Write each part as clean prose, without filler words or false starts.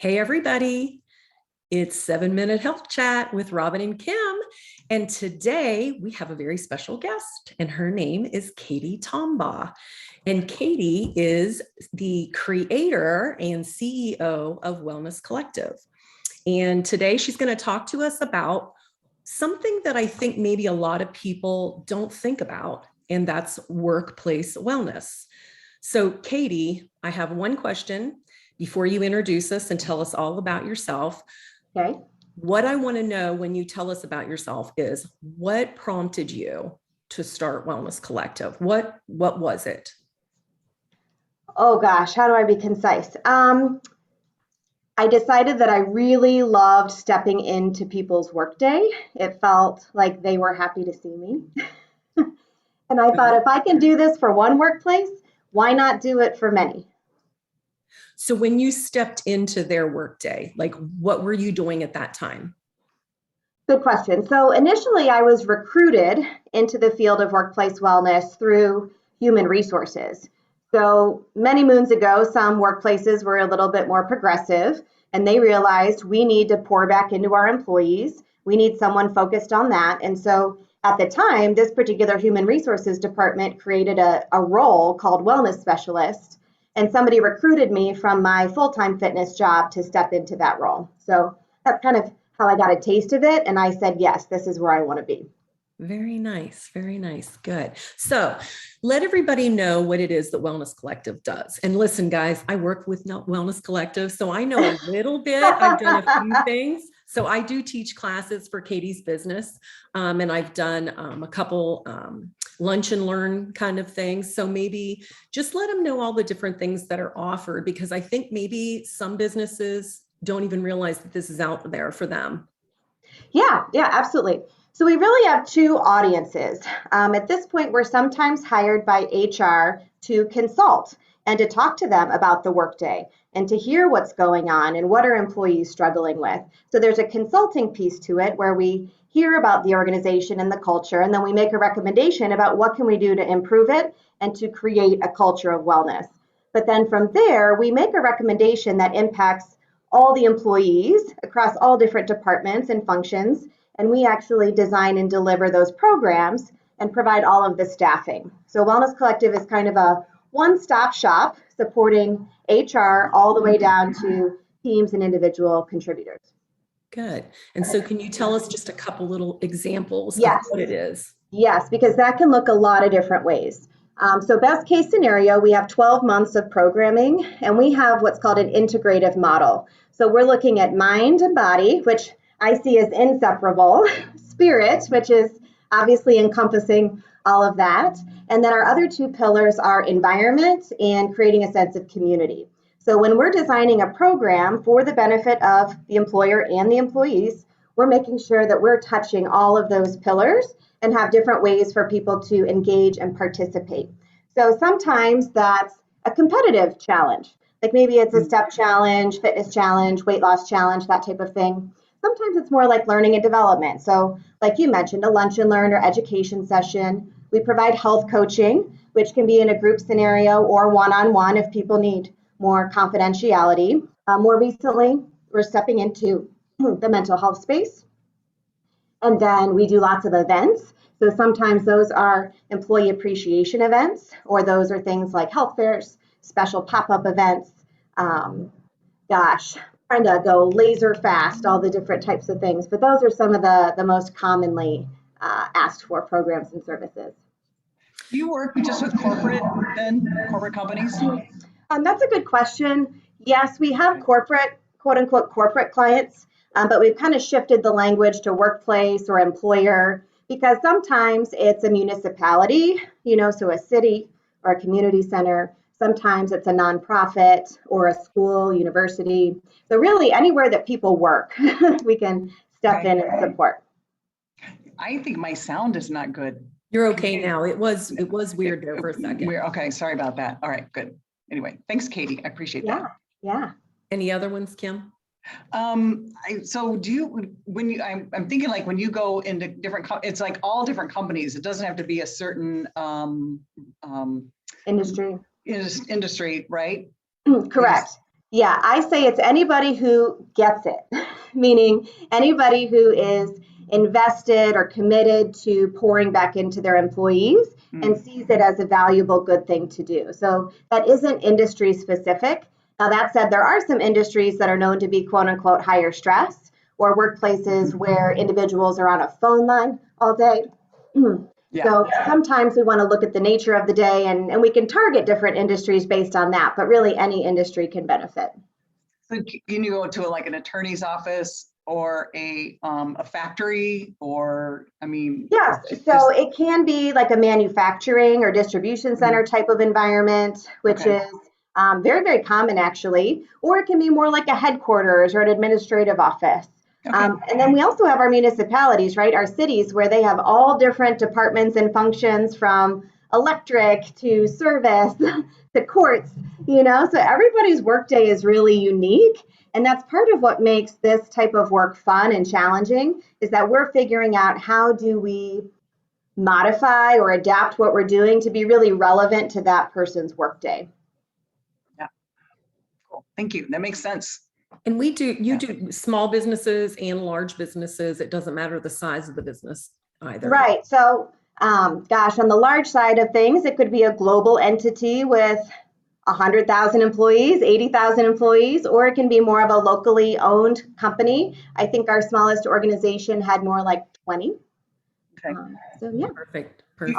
Hey, everybody. It's 7 Minute Health Chat with Robin and Kim. And today we have a very special guest, and her name is Katy Tombaugh. And Katy is the creator and CEO of Wellness Collective. And today she's going to talk to us about something that I think maybe a lot of people don't think about, and that's workplace wellness. So, Katy, I have one question before you introduce us and tell us all about yourself. Okay. What I want to know when you tell us about yourself is what prompted you to start Wellness Collective? What was it? Oh gosh, how do I be concise? I decided that I really loved stepping into people's workday. It felt like they were happy to see me. And I thought if I can do this for one workplace, why not do it for many? So when you stepped into their workday, like what were you doing at that time? Good question. So initially, I was recruited into the field of workplace wellness through human resources. So many moons ago, some workplaces were a little bit more progressive, and they realized we need to pour back into our employees. We need someone focused on that. And so at the time, this particular human resources department created a role called wellness specialist. And somebody recruited me from my full-time fitness job to step into that role. So that's kind of how I got a taste of it. And I said, yes, this is where I want to be. Very nice. Very nice. Good. So let everybody know what it is that Wellness Collective does. And listen, guys, I work with Wellness Collective, so I know a little bit. I've done a few things. So I do teach classes for Katy's business. And I've done a couple lunch and learn kind of things. So maybe just let them know all the different things that are offered, because I think maybe some businesses don't even realize that this is out there for them. Yeah, absolutely. So we really have two audiences. At this point, we're sometimes hired by HR to consult and to talk to them about the workday and to hear what's going on and what are employees struggling with. So there's a consulting piece to it where we hear about the organization and the culture, and then we make a recommendation about what can we do to improve it and to create a culture of wellness. But then from there, we make a recommendation that impacts all the employees across all different departments and functions. And we actually design and deliver those programs and provide all of the staffing. So Wellness Collective is kind of a one-stop shop supporting HR all the way down to teams and individual contributors. Good. And so can you tell us just a couple little examples of Yes. what it is? Yes, because that can look a lot of different ways. So best case scenario, we have 12 months of programming, and we have what's called an integrative model. So we're looking at mind and body, which I see as inseparable, spirit, which is obviously encompassing all of that. And then our other two pillars are environment and creating a sense of community. So when we're designing a program for the benefit of the employer and the employees, we're making sure that we're touching all of those pillars and have different ways for people to engage and participate. So sometimes that's a competitive challenge. Like maybe it's a step challenge, fitness challenge, weight loss challenge, that type of thing. Sometimes it's more like learning and development. So like you mentioned, a lunch and learn or education session. We provide health coaching, which can be in a group scenario or one-on-one if people need more confidentiality. More recently, we're stepping into the mental health space. And then we do lots of events. So sometimes those are employee appreciation events, or those are things like health fairs, special pop-up events. Trying to go laser fast, all the different types of things. But those are some of the most commonly asked for programs and services. Do you work just with corporate companies? That's a good question. Yes, we have corporate, quote unquote, corporate clients, but we've kind of shifted the language to workplace or employer, because sometimes it's a municipality, so a city or a community center. Sometimes it's a nonprofit or a school, university. So really anywhere that people work, we can step in and support. I think my sound is not good. You're okay now. It was weird there for a second. Okay, sorry about that. All right, good. Anyway, thanks, Katy. I appreciate that. Yeah. Any other ones, Kim? So do you, I'm thinking like when you go into different, it's like all different companies. It doesn't have to be a certain industry, right? Correct. Yeah, I say it's anybody who gets it, meaning anybody who is invested or committed to pouring back into their employees and sees it as a valuable, good thing to do. So that isn't industry specific. Now, that said, there are some industries that are known to be quote unquote higher stress, or workplaces where individuals are on a phone line all day. Yeah. So sometimes we want to look at the nature of the day, and we can target different industries based on that, but really any industry can benefit. So can you go to like an attorney's office or a factory, or, I mean? Yes, so it can be like a manufacturing or distribution center type of environment, which Okay. is very, very common actually, or it can be more like a headquarters or an administrative office. Okay. And then we also have our municipalities, right? Our cities where they have all different departments and functions, from electric to service to courts, so everybody's workday is really unique. And that's part of what makes this type of work fun and challenging, is that we're figuring out how do we modify or adapt what we're doing to be really relevant to that person's workday. Yeah. Cool. Thank you. That makes sense. And you do small businesses and large businesses. It doesn't matter the size of the business either. Right. So, on the large side of things, it could be a global entity with 100,000 employees, 80,000 employees, or it can be more of a locally owned company. I think our smallest organization had more like 20. Okay. So yeah. Perfect. Do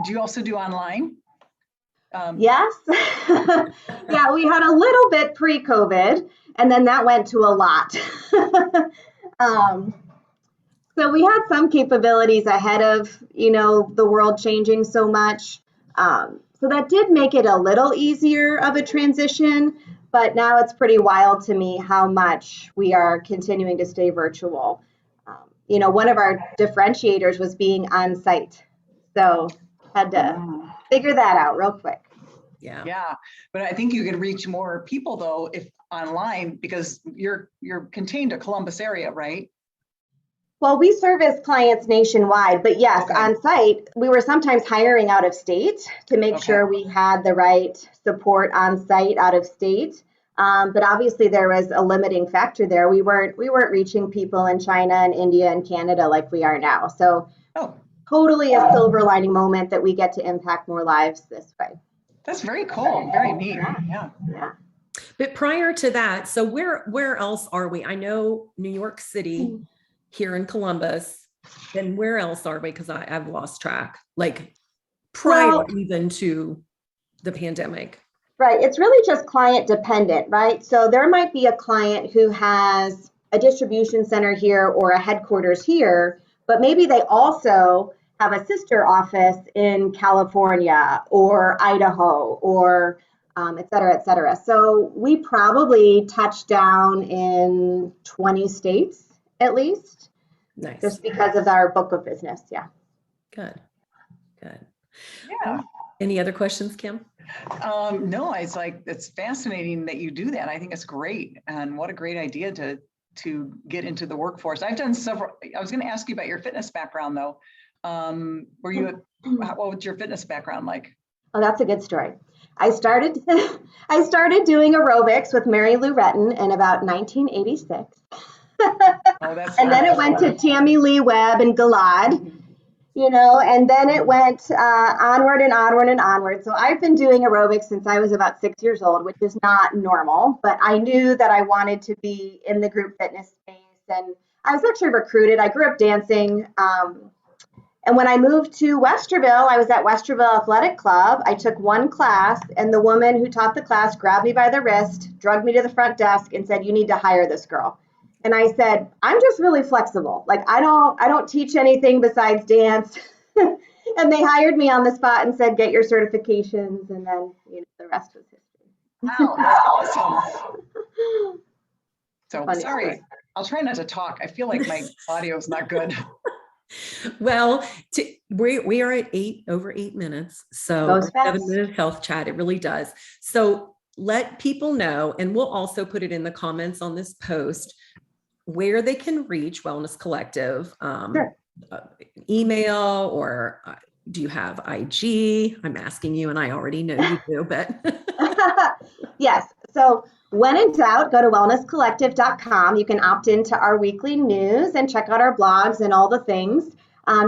you also do online? Yes. Yeah, we had a little bit pre-COVID, and then that went to a lot. So we had some capabilities ahead of, the world changing so much. So that did make it a little easier of a transition, but now it's pretty wild to me how much we are continuing to stay virtual. One of our differentiators was being on site. So had to figure that out real quick. Yeah, but I think you can reach more people though if online, because you're contained to Columbus area, right? Well, we service clients nationwide, but yes, on site, we were sometimes hiring out of state to make sure we had the right support on site out of state. But obviously there was a limiting factor there. We weren't reaching people in China and India and Canada like we are now. So totally a silver lining moment that we get to impact more lives this way. That's very cool. Very neat. Yeah. But prior to that, so where else are we? I know New York City, here in Columbus, and where else are we? Because I've lost track, like prior even to the pandemic. Right. It's really just client dependent, right? So there might be a client who has a distribution center here or a headquarters here, but maybe they also have a sister office in California or Idaho or et cetera, et cetera. So we probably touch down in 20 states at least. Nice. Just because of our book of business. Yeah. Good. Yeah. Any other questions, Kim? No, it's fascinating that you do that. I think it's great. And what a great idea to get into the workforce. I've done several. I was going to ask you about your fitness background though. What was your fitness background like? Oh, that's a good story. I started doing aerobics with Mary Lou Retton in about 1986. And then it went to Tammy Lee Webb and Gilad, and then it went onward and onward and onward. So I've been doing aerobics since I was about 6 years old, which is not normal, but I knew that I wanted to be in the group fitness space. And I was actually recruited. I grew up dancing. And when I moved to Westerville, I was at Westerville Athletic Club. I took one class, and the woman who taught the class grabbed me by the wrist, drugged me to the front desk, and said, "You need to hire this girl." And I said, "I'm just really flexible. Like I don't teach anything besides dance." And they hired me on the spot and said, "Get your certifications," and then the rest was history. Wow, that's awesome. So Funny sorry, story. I'll try not to talk. I feel like my audio is not good. Well, we are at over 8 minutes. So 7-minute health chat, it really does. So let people know, and we'll also put it in the comments on this post, where they can reach Wellness Collective. Sure. Email, or do you have IG? I'm asking you, and I already know you do, but. Yes. So When in doubt, go to wellnesscollective.com. You can opt into our weekly news and check out our blogs and all the things.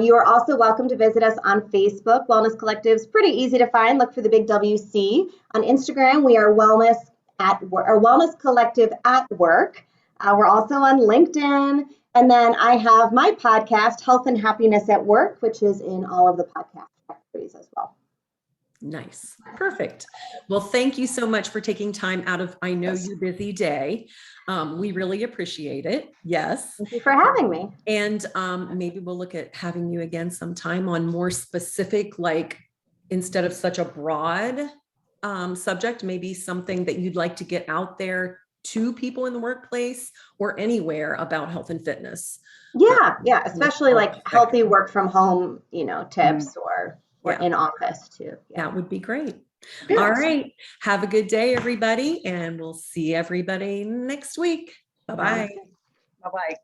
You are also welcome to visit us on Facebook. Wellness Collective is pretty easy to find. Look for the big WC. On Instagram, we are Wellness Collective at Work. We're also on LinkedIn. And then I have my podcast, Health and Happiness at Work, which is in all of the podcast directories as well. Nice. Perfect. Well, thank you so much for taking time out of, I know, your busy day. We really appreciate it. Yes. Thank you for having me. And maybe we'll look at having you again sometime on more specific, like instead of such a broad subject, maybe something that you'd like to get out there to people in the workplace or anywhere about health and fitness. Yeah, especially like healthy work from home, tips or in office too. Yeah. That would be great. Yes. All right. Have a good day, everybody. And we'll see everybody next week. Bye-bye. Bye-bye.